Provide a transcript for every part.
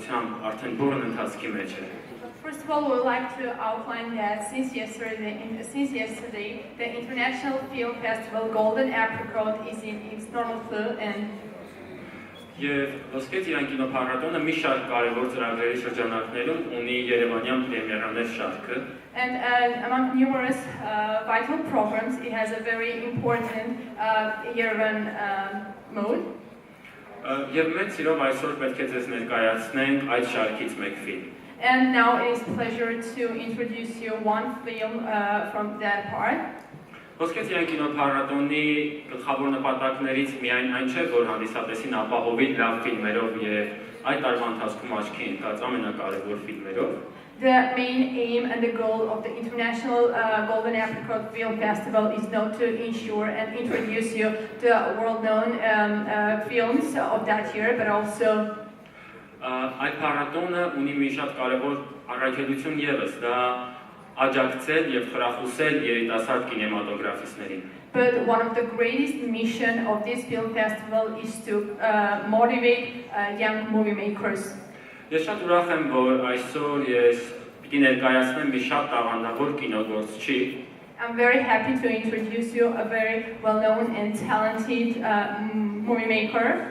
շարունակությամբ արդեն բուրըն ընթացքի մեջ է։ First of all, we would like to outline that since yesterday, the International Film Festival Golden Apricot is in its normal flow and Եվ Ոսկե ծիրան կինոփառատոնը մի շարք կարևոր ծրագրերի շրջանակներում ունի Երևանյան պրեմիերաներ շարքը։ And among numerous vital programs, it has a very important Yerevan mode. Եվ մեծ սիրով այսօր պետք է ձեզ ներկայացնենք այդ շարքից մեկ ֆիլմ։ And now it is a pleasure to introduce you one film from that part. Ոսկե ծիրան կինոփառատոնի գլխավոր նպատակներից միայն այն չէ, որ հանդիսատեսին ապահովի լավ ֆիլմերով եւ այդ տարվա ընթացքում աչքի ընկած ամենակարևոր ֆիլմերով։ The main aim and the goal of the International Golden Apricot Film Festival is not to ensure and introduce you to world-known films of that year, but also Այդ փառատոնը ունի մի շատ կարևոր առաքելություն եւս, դա աջակցել եւ խրախուսել երիտասարդ կինեմատոգրաֆիստներին։ But one of the greatest mission of this film festival is to motivate young movie makers. Ես շատ ուրախ եմ, որ այսօր ես պիտի ներկայացնեմ մի շատ տաղանդավոր կինոգործչի։ I'm very happy to introduce you a very well-known and talented movie maker.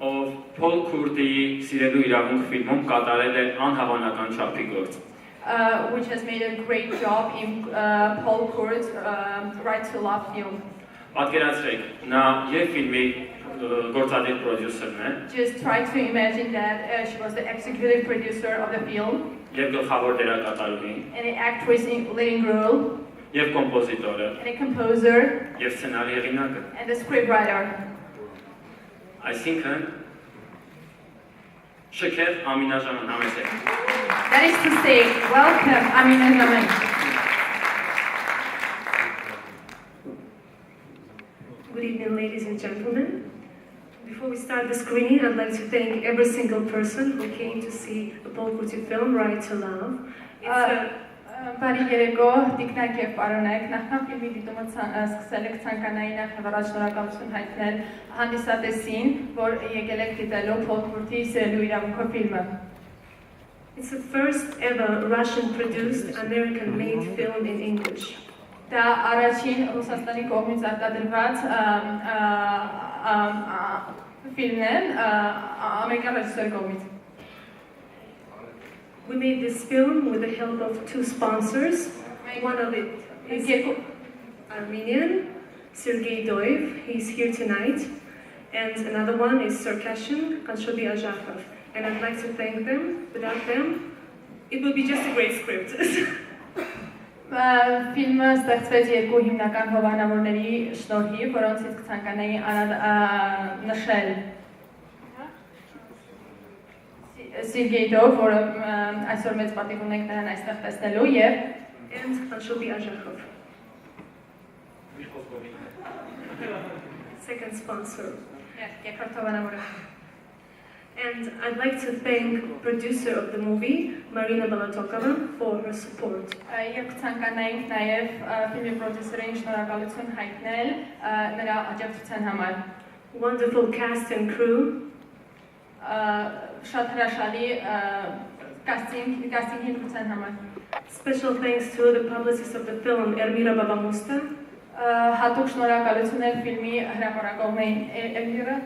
Ով Փոլ Քուրդիի Սիրելու իրավունք ֆիլմում կատարել է անհավանական չափի գործ։ Which has made a great job in Paul Kurt's Right to Love film. Պատկերացրեք, նա եւ ֆիլմի գործադիր պրոդյուսերն է։ Just try to imagine that she was the executive producer of the film. Եվ գլխավոր դերակատարուհին։ And the actress in leading role. Եվ կոմպոզիտորը։ And the composer. Եվ սցենարի հեղինակը։ And the scriptwriter. Այսինքն Շքեր Ամինա Ժաման համեցեք։ That is to say, welcome Amina Zaman. Good evening, ladies and gentlemen. Before we start the screening, I'd like to thank every single person who came to see the Paul Kurti film, Right to Love. Բարի երեկո, տիկնակ եւ պարոնայք, նախքան ֆիլմի դիտումը սկսել եք ցանկանայի նախավարած շնորհակալություն հայտնել հանդիսատեսին, որ եկել եք դիտելու Փոլ Քուրթի Սիրելու իրավունքով ֆիլմը։ It's the first ever Russian-produced, American-made film in English. Դա առաջին Ռուսաստանի կողմից արտադրված ֆիլմն է, ամերիկյան ռեժիսորի կողմից։ We made this film with the help of two sponsors. One of it is Armenian, Sergei Doev, he's here tonight. And another one is Circassian, Kanshobi Azhakov. And I'd like to thank them. Without them, it would be just a great script. Ֆիլմը ստեղծվեց երկու հիմնական հովանավորների շնորհիվ, որոնցից կցանկանայի նշել Sergei Doev, որը այսօր մեծ պատիվ ունենք նրան այստեղ տեսնելու, եւ Kanshobi Azhakov. Second sponsor. երկրորդ հովանավորը։ And I'd like to thank producer of the movie, Marina Balatokova, for her support. Եվ կցանկանայինք նաև ֆիլմի պրոդյուսերին շնորհակալություն հայտնել նրա աջակցության համար։ Wonderful cast and crew. Շատ հրաշալի կաստինգ հիմնության համար։ Special thanks to the publicist of the film, Elmira Babamusta. Հատուկ շնորհակալություններ ֆիլմի հրապարակողներին Elmira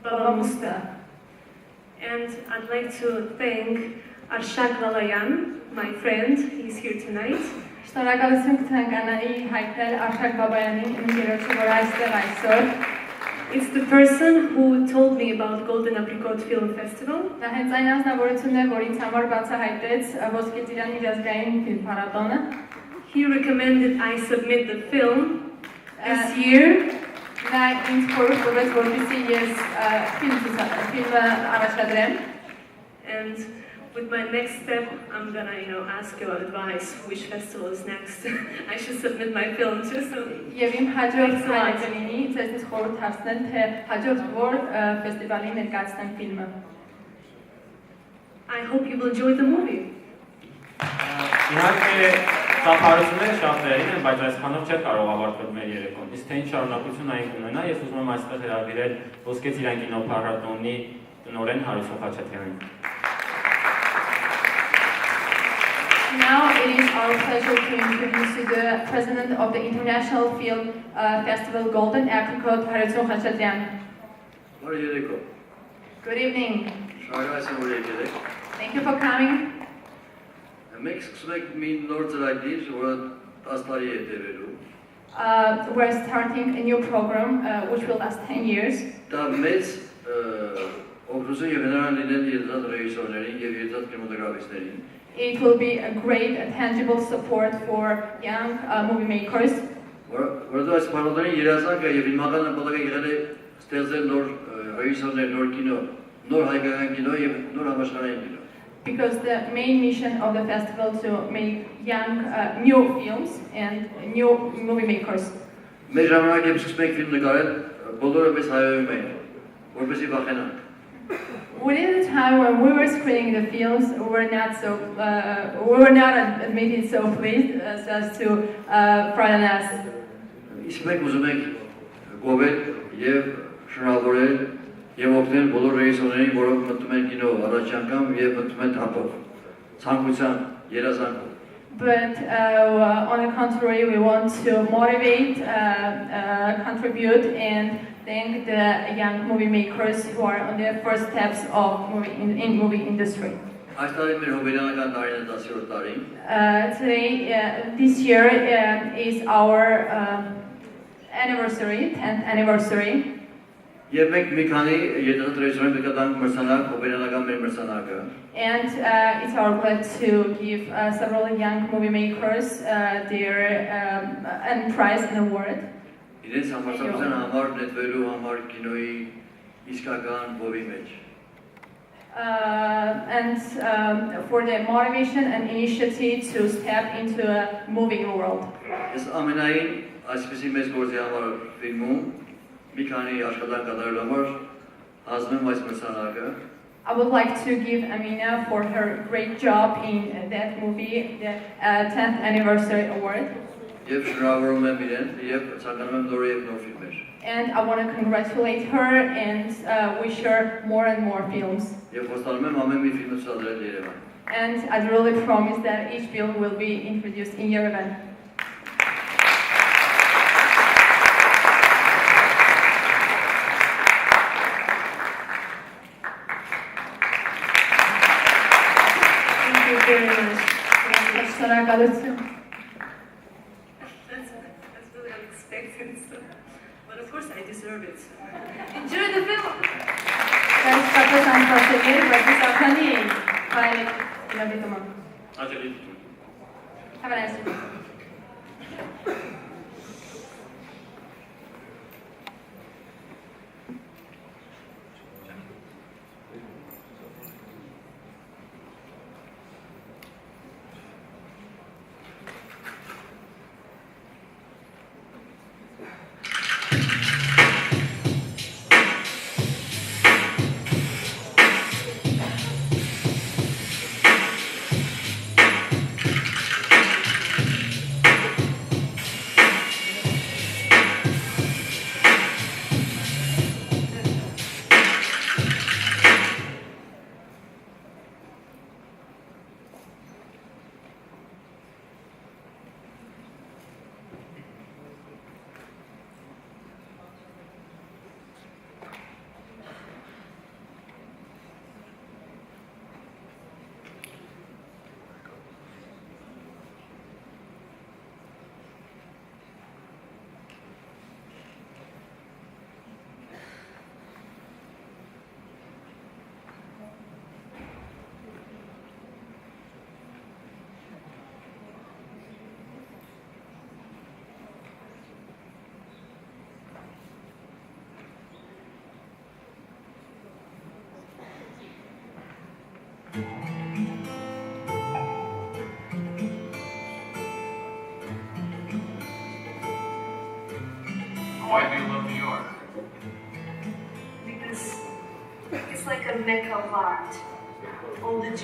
Babamusta։ And I'd like to thank Arshak Lalayan, my friend, he's here tonight. Շնորհակալություն կցանկանայի հայտնել Արշակ Բաբայանին, իմ երեխա, որ այստեղ այսօր։ It's the person who told me about Golden Apricot Film Festival. Դա հենց այն անձնավորությունն է, որ ինձ համար բացահայտեց Ոսկե ծիրանի միջազգային ֆիլմ փառատոնը։ He recommended I submit the film this year. Նա ինձ խորհուրդ որպեսզի ես ֆիլմը առաջադրեմ։ And with my next step, I'm gonna, ask your advice which festival is next. I should submit my film to. Եվ իմ հաջորդ քայլը կլինի ձեզ խորհուրդ հասնել, թե հաջորդ որ ֆեստիվալի ներկայացնեմ ֆիլմը։ I hope you will enjoy the movie. Իհարկե, ծափարությունները շատ վերին են, բայց այսքանով չէ կարող ավարտվել մեր երեկոն։ Իսկ թե ինչ շարունակություն այն կունենա, ես ուզում եմ այստեղ հրավիրել Ոսկե ծիրան կինոփառատոնի տնօրեն Հարություն Խաչատրյանին։ And now it is our pleasure to introduce you the President of the International Film Festival Golden Apricot, Harrison Khachatyan. Good evening. Thank you for coming. We're starting a new program which will last 10 years. It will be a great tangible support for young movie makers. Because the main mission of the festival is to make young, new films and new movie makers. Within the time when we were screening the films, we were not admitted so pleased as to frighten us. But on the contrary, we want to motivate, contribute, and thank the young movie makers who are on their first steps of in movie industry. Today, this year is our anniversary, 10th anniversary. And it's our pleasure to give several young movie makers their prize and award. And for the motivation and initiative to step into a moving world. I would like to give Amina for her great job in that movie, the 10th anniversary award. And I want to congratulate her and wish her more and more films. And I really promise that each film will be introduced in Yerevan. Very much. That's really unexpected. So. But of course, I deserve it. Enjoy the film. Guys, focus on prosegir, berarti sakani. Baik, lebih teman. Have a nice day. Why do you love New York? Because it's like a mecca of art. All the